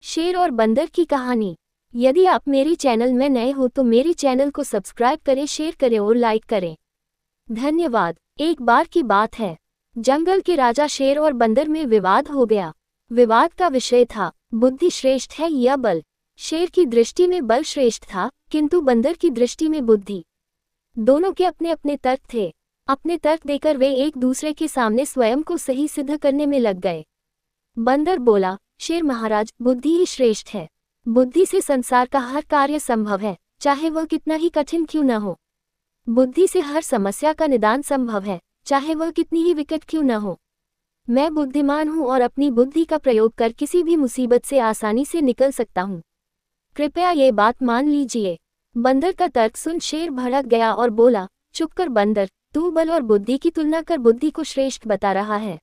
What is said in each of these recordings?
शेर और बंदर की कहानी। यदि आप मेरी चैनल में नए हो तो मेरी चैनल को सब्सक्राइब करें, शेयर करें और लाइक करें। धन्यवाद। एक बार की बात है, जंगल के राजा शेर और बंदर में विवाद हो गया। विवाद का विषय था, बुद्धि श्रेष्ठ है या बल। शेर की दृष्टि में बल श्रेष्ठ था, किंतु बंदर की दृष्टि में बुद्धि। दोनों के अपने अपने तर्क थे। अपने तर्क देकर वे एक दूसरे के सामने स्वयं को सही सिद्ध करने में लग गए। बंदर बोला, शेर महाराज, बुद्धि ही श्रेष्ठ है। बुद्धि से संसार का हर कार्य संभव है, चाहे वह कितना ही कठिन क्यों न हो। बुद्धि से हर समस्या का निदान संभव है, चाहे वह कितनी ही विकट क्यों न हो। मैं बुद्धिमान हूँ और अपनी बुद्धि का प्रयोग कर किसी भी मुसीबत से आसानी से निकल सकता हूँ। कृपया ये बात मान लीजिए। बंदर का तर्क सुन शेर भड़क गया और बोला, चुप कर बंदर, तू बल और बुद्धि की तुलना कर बुद्धि को श्रेष्ठ बता रहा है।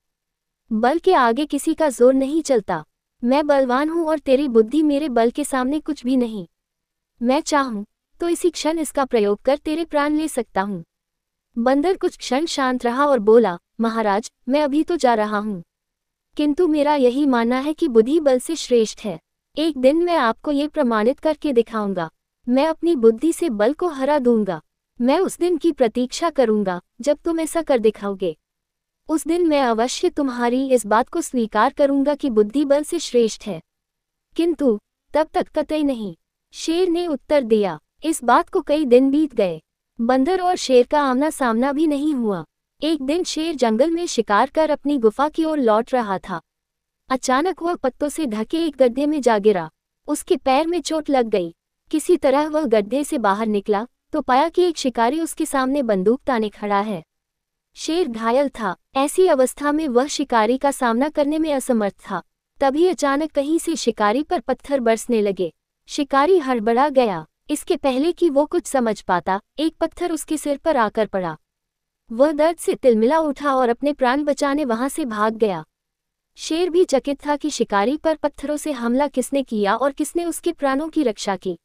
बल के आगे किसी का जोर नहीं चलता। मैं बलवान हूँ और तेरी बुद्धि मेरे बल के सामने कुछ भी नहीं। मैं चाहूँ तो इसी क्षण इसका प्रयोग कर तेरे प्राण ले सकता हूँ। बंदर कुछ क्षण शांत रहा और बोला, महाराज, मैं अभी तो जा रहा हूँ, किंतु मेरा यही मानना है कि बुद्धि बल से श्रेष्ठ है। एक दिन मैं आपको ये प्रमाणित करके दिखाऊंगा। मैं अपनी बुद्धि से बल को हरा दूंगा। मैं उस दिन की प्रतीक्षा करूंगा जब तुम ऐसा कर दिखाओगे। उस दिन मैं अवश्य तुम्हारी इस बात को स्वीकार करूंगा कि बुद्धि बल से श्रेष्ठ है, किंतु तब तक कतई नहीं। शेर ने उत्तर दिया। इस बात को कई दिन बीत गए। बंदर और शेर का आमना सामना भी नहीं हुआ। एक दिन शेर जंगल में शिकार कर अपनी गुफा की ओर लौट रहा था। अचानक वह पत्तों से ढके एक गड्ढे में जा गिरा। उसके पैर में चोट लग गई। किसी तरह वह गड्ढे से बाहर निकला तो पाया कि एक शिकारी उसके सामने बंदूक ताने खड़ा है। शेर घायल था। ऐसी अवस्था में वह शिकारी का सामना करने में असमर्थ था। तभी अचानक कहीं से शिकारी पर पत्थर बरसने लगे। शिकारी हड़बड़ा गया। इसके पहले कि वो कुछ समझ पाता, एक पत्थर उसके सिर पर आकर पड़ा। वह दर्द से तिलमिला उठा और अपने प्राण बचाने वहां से भाग गया। शेर भी चकित था कि शिकारी पर पत्थरों से हमला किसने किया और किसने उसके प्राणों की रक्षा की।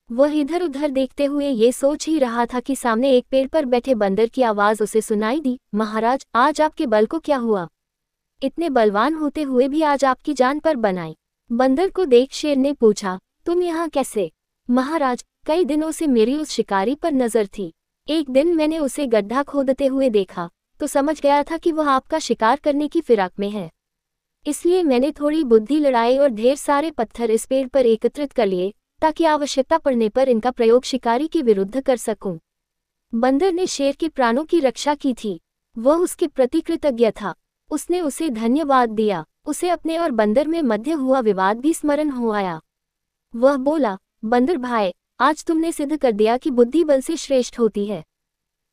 वह इधर उधर देखते हुए ये सोच ही रहा था कि सामने एक पेड़ पर बैठे बंदर की आवाज उसे सुनाई दी, महाराज, आज आपके बल को क्या हुआ? इतने बलवान होते हुए भी आज आपकी जान पर बनाई। बंदर को देख शेर ने पूछा, तुम यहाँ कैसे? महाराज, कई दिनों से मेरी उस शिकारी पर नजर थी। एक दिन मैंने उसे गड्ढा खोदते हुए देखा तो समझ गया था कि वह आपका शिकार करने की फिराक में है। इसलिए मैंने थोड़ी बुद्धि लड़ाई और ढेर सारे पत्थर इस पेड़ पर एकत्रित कर लिए ताकि आवश्यकता पड़ने पर इनका प्रयोग शिकारी के विरुद्ध कर सकूं। बंदर ने शेर के प्राणों की रक्षा की थी। वह उसके प्रति कृतज्ञ था। उसने उसे धन्यवाद दिया। उसे अपने और बंदर में मध्य हुआ विवाद भी स्मरण हो आया। वह बोला, बंदर भाई, आज तुमने सिद्ध कर दिया कि बुद्धि बल से श्रेष्ठ होती है।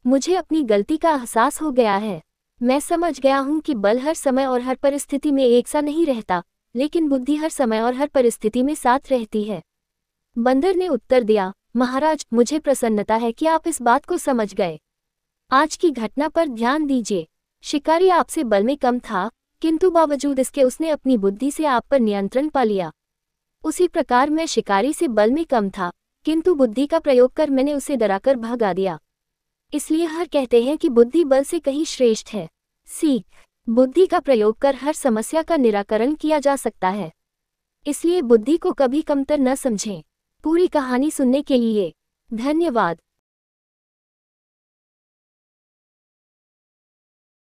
मुझे अपनी गलती का एहसास हो गया है। मैं समझ गया हूँ कि बल हर समय और हर परिस्थिति में एक सा नहीं रहता, लेकिन बुद्धि हर समय और हर परिस्थिति में साथ रहती है। बंदर ने उत्तर दिया, महाराज, मुझे प्रसन्नता है कि आप इस बात को समझ गए। आज की घटना पर ध्यान दीजिए। शिकारी आपसे बल में कम था, किंतु बावजूद इसके उसने अपनी बुद्धि से आप पर नियंत्रण पा लिया। उसी प्रकार मैं शिकारी से बल में कम था, किंतु बुद्धि का प्रयोग कर मैंने उसे डराकर भगा दिया। इसलिए हर कहते हैं कि बुद्धि बल से कहीं श्रेष्ठ है। सीख, बुद्धि का प्रयोग कर हर समस्या का निराकरण किया जा सकता है। इसलिए बुद्धि को कभी कमतर न समझें। पूरी कहानी सुनने के लिए धन्यवाद।